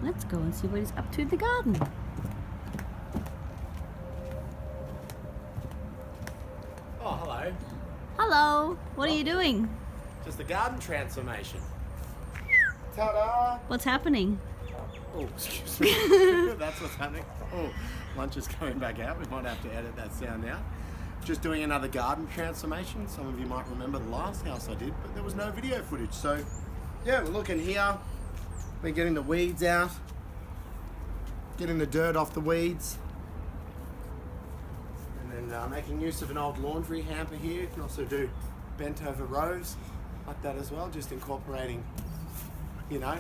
Let's go and see what he's up to in the garden. Oh, hello. Hello, what are you doing? Just a garden transformation. Ta-da! What's happening? Oh, excuse me. That's what's happening. Oh, lunch is coming back out. We might have to edit that sound out. Just doing another garden transformation. Some of you might remember the last house I did, but there was no video footage. So, yeah, we're looking here. We're getting the weeds out. Getting the dirt off the weeds. And then making use of an old laundry hamper here. You can also do bent over rows like that as well. Just incorporating, you know,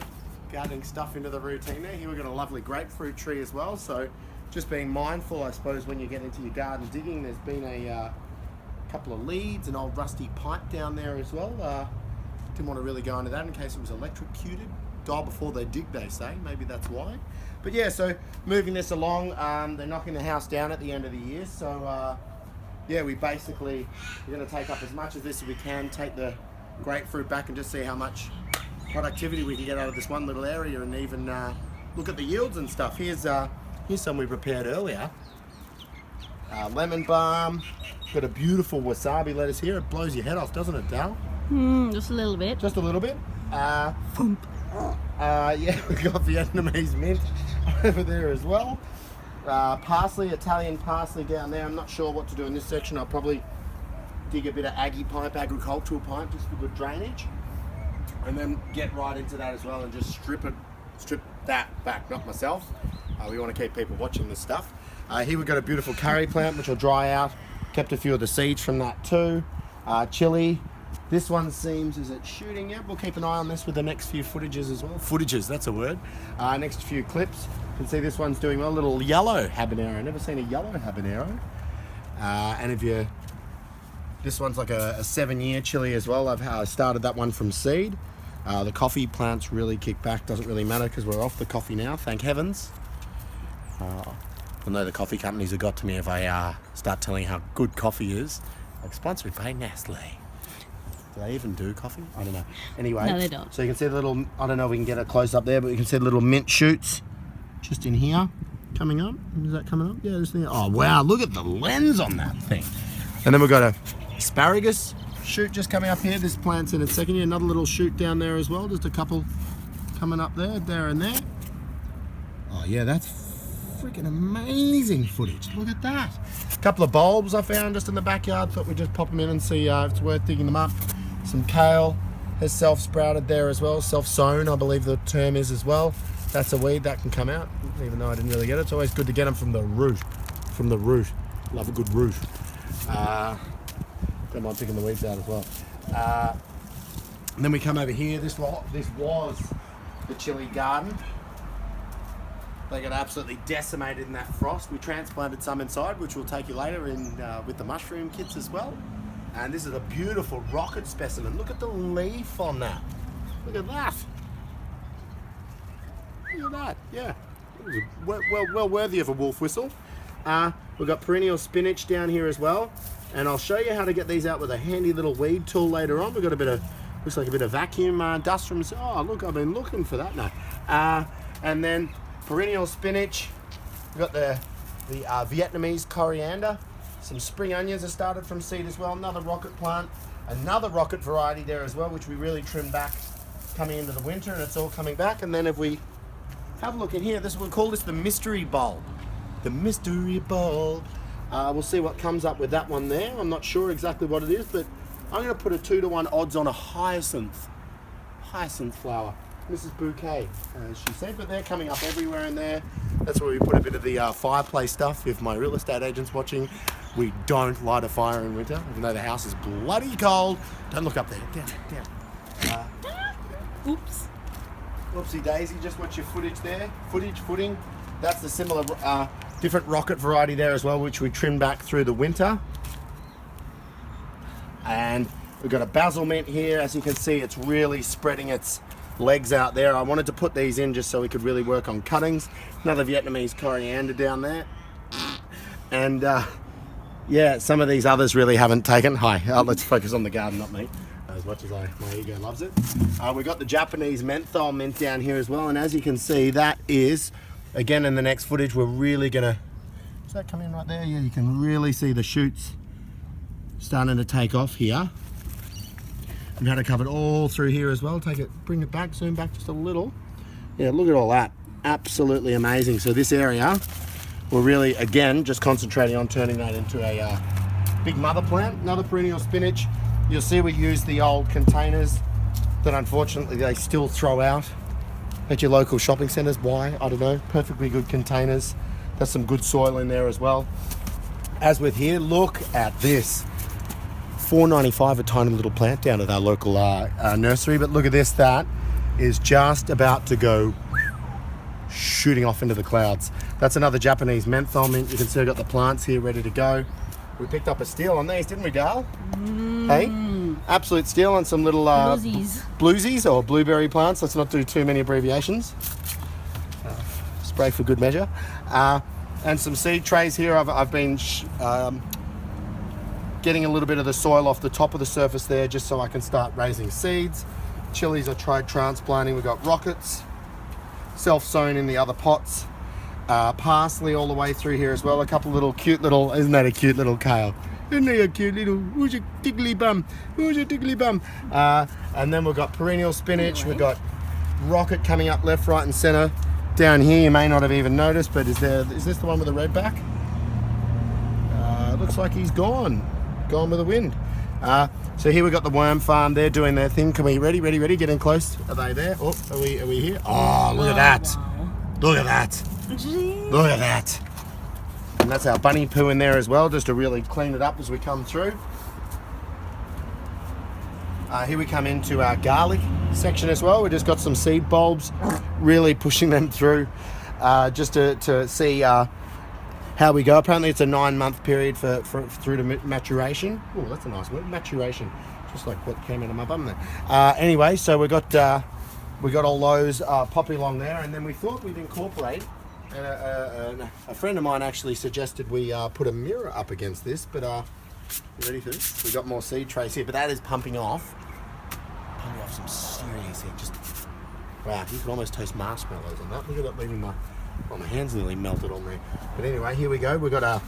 gardening stuff into the routine there. Here we've got a lovely grapefruit tree as well. So just being mindful, I suppose, when you get into your garden digging. There's been a couple of leads, an old rusty pipe down there as well. Didn't want to really go into that in case it was electrocuted. Die before they dig, they say. Maybe that's why. But yeah, so moving this along, they're knocking the house down at the end of the year. So yeah, we're going to take up as much of this as we can, take the grapefruit back and just see how much productivity we can get out of this one little area, and even look at the yields and stuff. Here's some we prepared earlier. Lemon balm. Got a beautiful wasabi lettuce here. It blows your head off, doesn't it, Dal? Just a little bit. Just a little bit. Yeah, we've got Vietnamese mint over there as well. Parsley, Italian parsley down there. I'm not sure what to do in this section. I'll probably dig a bit of agricultural pipe, just for good drainage. And then get right into that as well and just strip that back, not myself. We want to keep people watching this stuff. Here we've got a beautiful curry plant which will dry out. Kept a few of the seeds from that too. Chili. This one seems, is it shooting? Yeah, we'll keep an eye on this with the next few footages as well. Footages, that's a word. Next few clips. You can see this one's doing well. A little yellow habanero. Never seen a yellow habanero. And this one's like a 7-year chili as well. I started that one from seed. The coffee plants really kick back. Doesn't really matter because we're off the coffee now, thank heavens. I know the coffee companies have got to me if I start telling how good coffee is. Like sponsored by Nestle. Do they even do coffee? I don't know. Anyway, no, they don't. So you can see the little, I don't know if we can get a close up there, but you can see the little mint shoots just in here coming up. Is that coming up? Yeah, this thing. Oh wow, look at the lens on that thing. And then we've got a asparagus shoot just coming up here. This plant's in its second year. Another little shoot down there as well. Just a couple coming up there and there. Oh yeah, that's freaking amazing footage. Look at that. A couple of bulbs I found just in the backyard. Thought we'd just pop them in and see if it's worth digging them up. Some kale has self-sprouted there as well. Self-sown, I believe the term is as well. That's a weed that can come out, even though I didn't really get it. It's always good to get them from the root. From the root. Love a good root. Don't mind picking the weeds out as well. And then we come over here. This was the chili garden. They got absolutely decimated in that frost. We transplanted some inside, which we'll take you later in with the mushroom kits as well. And this is a beautiful rocket specimen. Look at the leaf on that. Look at that. Look at that. Yeah. Well worthy of a wolf whistle. We've got perennial spinach down here as well. And I'll show you how to get these out with a handy little weed tool later on. We've got a bit of, looks like a bit of vacuum dust from, oh look, I've been looking for that now. And then perennial spinach. We've got the Vietnamese coriander. Some spring onions have started from seed as well. Another rocket plant. Another rocket variety there as well, which we really trimmed back coming into the winter, and it's all coming back. And then if we have a look in here, we'll call this the mystery bulb. The mystery bulb. We'll see what comes up with that one there. I'm not sure exactly what it is, but I'm going to put a 2-to-1 odds on a hyacinth flower. Mrs. Bouquet, as she said, but they're coming up everywhere in there. That's where we put a bit of the fireplace stuff. If my real estate agent's watching, we don't light a fire in winter, even though the house is bloody cold. Don't look up there. Down. Oops. Whoopsie daisy, just watch your footage there. Footing. That's the similar, different rocket variety there as well, which we trimmed back through the winter. And we've got a basil mint here. As you can see, it's really spreading its legs out there. I wanted to put these in just so we could really work on cuttings. Another Vietnamese coriander down there. And yeah, some of these others really haven't taken. Hi, let's focus on the garden, not me. as much as my ego loves it. We've got the Japanese menthol mint down here as well, and as you can see, that is, again in the next footage, we're really gonna, does that come in right there? Yeah, you can really see the shoots starting to take off here. We've had it covered all through here as well. Take it, bring it back, zoom back just a little. Yeah, look at all that. Absolutely amazing. So this area, we're really, again, just concentrating on turning that into a big mother plant. Another perennial spinach. You'll see we use the old containers that unfortunately they still throw out at your local shopping centres. Why? I don't know. Perfectly good containers. There's some good soil in there as well. As with here, look at this. $4.95 a tiny little plant down at our local nursery. But look at this. That is just about to go shooting off into the clouds. That's another Japanese menthol mint. You can see I've got the plants here ready to go. We picked up a steal on these, didn't we, Dale? Hey? Absolute steal on some little bluesies or blueberry plants. Let's not do too many abbreviations. Spray for good measure. And some seed trays here. I've been getting a little bit of the soil off the top of the surface there just so I can start raising seeds. Chilies I tried transplanting. We've got rockets, self-sown in the other pots. Parsley all the way through here as well. A couple little cute little, isn't that a cute little kale? Isn't that a cute little, who's your tickly bum? Who's your tickly bum? And then we've got perennial spinach. We've got rocket coming up left, right and center. Down here, you may not have even noticed, but is this the one with the red back? Looks like he's gone with the wind. So here we've got the worm farm. They're doing their thing. Can we, ready, get in close? Are they there? Oh, are we here? Oh, look at that. Wow. Look at that. Jeez. Look at that. And that's our bunny poo in there as well, just to really clean it up as we come through. Here we come into our garlic section as well. We just got some seed bulbs, really pushing them through just to see how we go. Apparently it's a 9-month period through to maturation. Oh, that's a nice word, maturation. Just like what came out of my bum there. Anyway, so we got all those popping along there, and then we thought we'd incorporate, and a friend of mine actually suggested we put a mirror up against this, but you ready for this? We've got more seed trays here, but that is pumping off some serious heat. Just, wow, you could almost taste marshmallows on that. Look at that, leaving my hands nearly melted on there. But anyway, here we go. We've got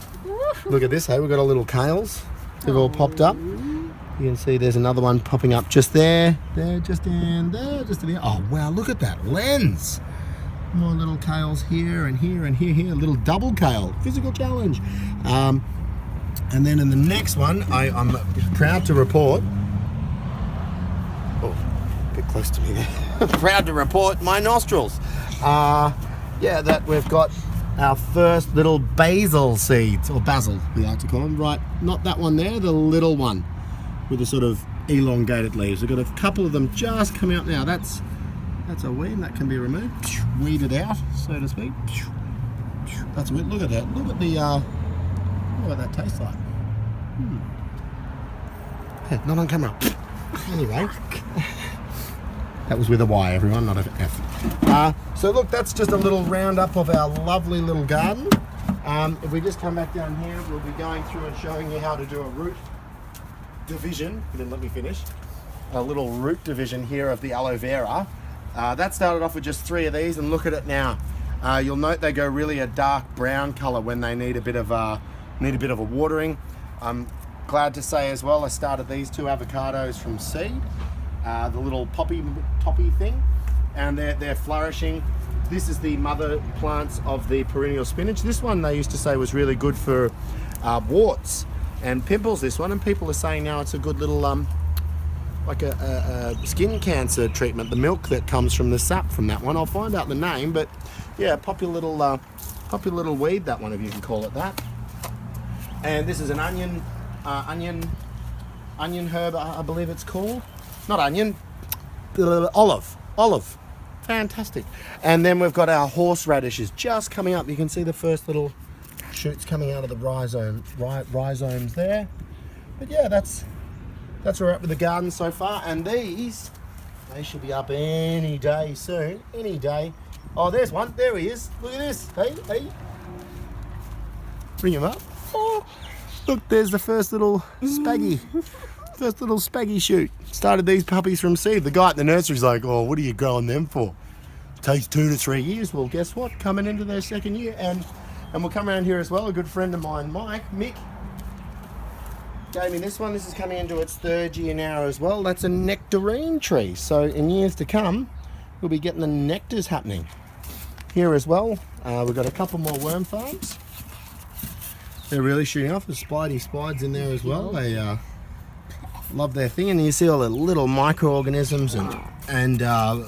look at this, hey, we've got our little kales. They've all popped up. You can see there's another one popping up just there, just in there, just in there. Oh, wow, look at that lens. More little kales here and here and here. A little double kale, physical challenge. And then in the next one, I'm proud to report, oh, a bit close to me there. Proud to report my nostrils. Yeah, that we've got our first little basil seeds, or basil, we like to call them. Right, not that one there, the little one with the sort of elongated leaves. We've got a couple of them just coming up now. That's a weed, that can be removed, weeded out, so to speak. That's a weed. Look at that. Look at the what that tastes like. Hey, not on camera. Anyway, that was with a Y, everyone, not an F. So look, that's just a little roundup of our lovely little garden. If we just come back down here, we'll be going through and showing you how to do a root division. You didn't let me finish. A little root division here of the aloe vera. That started off with just 3 of these, and look at it now. You'll note they go really a dark brown color when they need a bit of a watering. I'm glad to say as well, I started these 2 avocados from seed, the little toppy thing, and they're flourishing. This is the mother plants of the perennial spinach. This one they used to say was really good for warts and pimples, this one, and people are saying now it's a good little like a skin cancer treatment, the milk that comes from the sap from that one. I'll find out the name, but yeah, popular little weed, that one, if you can call it that. And this is an onion herb, I believe it's called. Not onion, olive. Fantastic. And then we've got our horseradishes just coming up. You can see the first little shoots coming out of the rhizomes there. But yeah, that's where we're at with the garden so far. And these, they should be up any day soon. Any day. Oh, there's one. There he is. Look at this. Hey. Bring him up. Oh, look, there's the first little spaggy. First little spaggy shoot. Started these puppies from seed. The guy at the nursery's like, oh, what are you growing them for? Takes 2 to 3 years. Well, guess what? Coming into their second year. And we'll come around here as well. A good friend of mine, Mick, gave me this one. This is coming into its 3rd year now as well. That's a nectarine tree. So in years to come, we'll be getting the nectars happening. Here as well, we've got a couple more worm farms. They're really shooting off. There's spidey spides in there as well. They love their thing, and you see all the little microorganisms and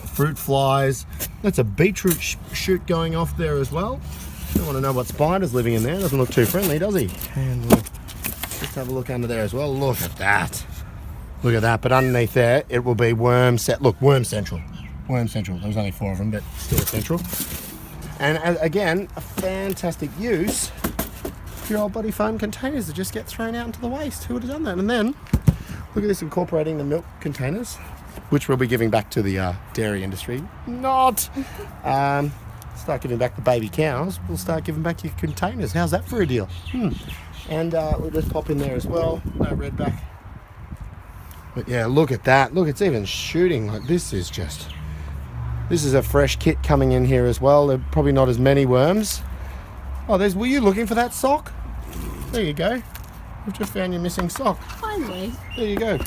fruit flies. That's a beetroot shoot going off there as well. Don't want to know what spider's living in there. Doesn't look too friendly, does he? And we'll just have a look under there as well. Look at that. Look at that. But underneath there, it will be worm set. Look, worm central. Worm central. There was only 4 of them, but still central. And again, a fantastic use for your old bloody foam containers that just get thrown out into the waste. Who would have done that? And then look at this, incorporating the milk containers, which we'll be giving back to the dairy industry. Not. Start giving back the baby cows. We'll start giving back your containers. How's that for a deal? And we'll just pop in there as well. No redback. But yeah, look at that. Look, it's even shooting. Like this is a fresh kit coming in here as well. There are probably not as many worms. Oh, were you looking for that sock? There you go. We've just found your missing sock. Finally. There you go.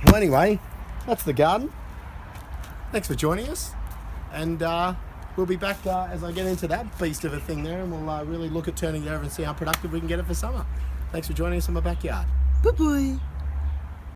Well, anyway, that's the garden. Thanks for joining us. And we'll be back as I get into that beast of a thing there, and we'll really look at turning it over and see how productive we can get it for summer. Thanks for joining us in my backyard. Bye-bye.